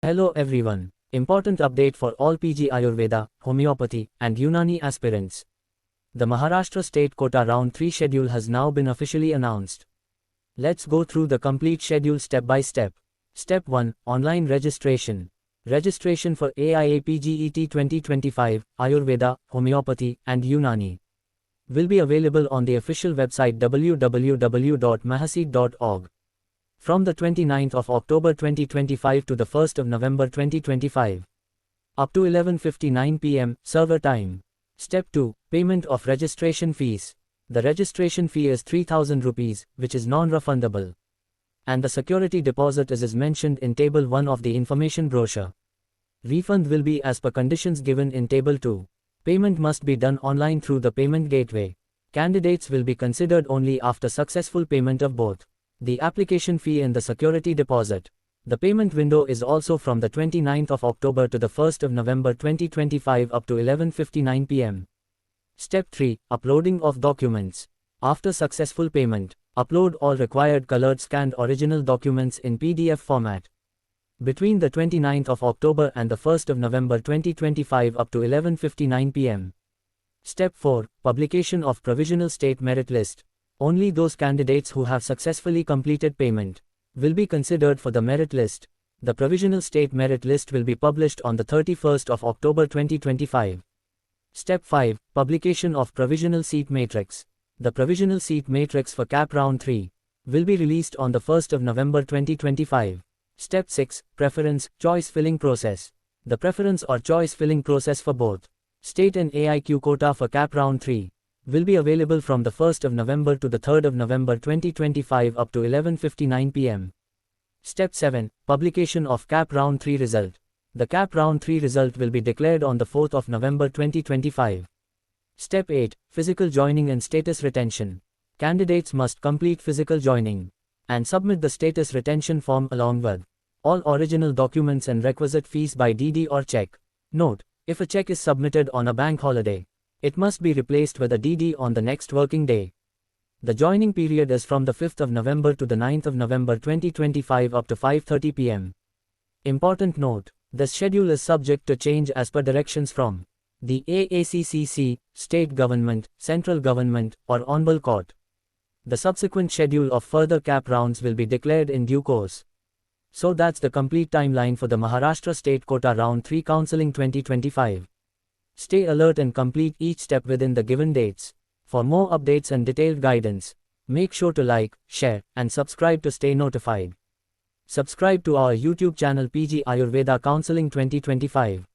Hello everyone. Important update for all PG Ayurveda, Homeopathy, and Unani aspirants. The Maharashtra State Quota Round 3 schedule has now been officially announced. Let's go through the complete schedule step by step. Step 1. Online registration. Registration for AIAPGET 2025, Ayurveda, Homeopathy, and Unani will be available on the official website www.mahaseed.org. From the 29th of October 2025 to the 1st of November 2025. Up to 11:59 p.m. server time. Step 2. Payment of registration fees. The registration fee is 3,000 rupees, which is non-refundable. And the security deposit is as mentioned in Table 1 of the information brochure. Refund will be as per conditions given in Table 2. Payment must be done online through the payment gateway. Candidates will be considered only after successful payment of both the application fee and the security deposit. The payment window is also from the 29th of October to the 1st of November 2025 up to 11:59 p.m. Step 3. Uploading of documents. After successful payment, upload all required colored scanned original documents in PDF format. Between the 29th of October and the 1st of November 2025 up to 11:59 p.m. Step 4. Publication of Provisional State Merit List. Only those candidates who have successfully completed payment will be considered for the merit list. The Provisional State Merit List will be published on the 31st of October 2025. Step 5. Publication of Provisional Seat Matrix. The Provisional Seat Matrix for CAP Round 3 will be released on the 1st of November 2025. Step 6. Preference, Choice Filling Process. The preference or choice filling process for both state and AIQ quota for CAP Round 3 will be available from the 1st of November to the 3rd of November 2025 up to 11:59 p.m. Step 7. Publication of CAP Round 3 result. The CAP Round 3 result will be declared on the 4th of November 2025. Step 8. Physical joining and status retention. Candidates must complete physical joining and submit the status retention form along with all original documents and requisite fees by DD or check. Note: if a check is submitted on a bank holiday, it must be replaced with a DD on the next working day. The joining period is from the 5th of November to the 9th of November 2025 up to 5:30 p.m. Important note: the schedule is subject to change as per directions from the AACCC, state government, central government, or Honorable Court. The subsequent schedule of further CAP rounds will be declared in due course. So that's the complete timeline for the Maharashtra State Quota Round 3 Counselling 2025. Stay alert and complete each step within the given dates. For more updates and detailed guidance, make sure to like, share, and subscribe to stay notified. Subscribe to our YouTube channel PG Ayurveda Counselling 2025.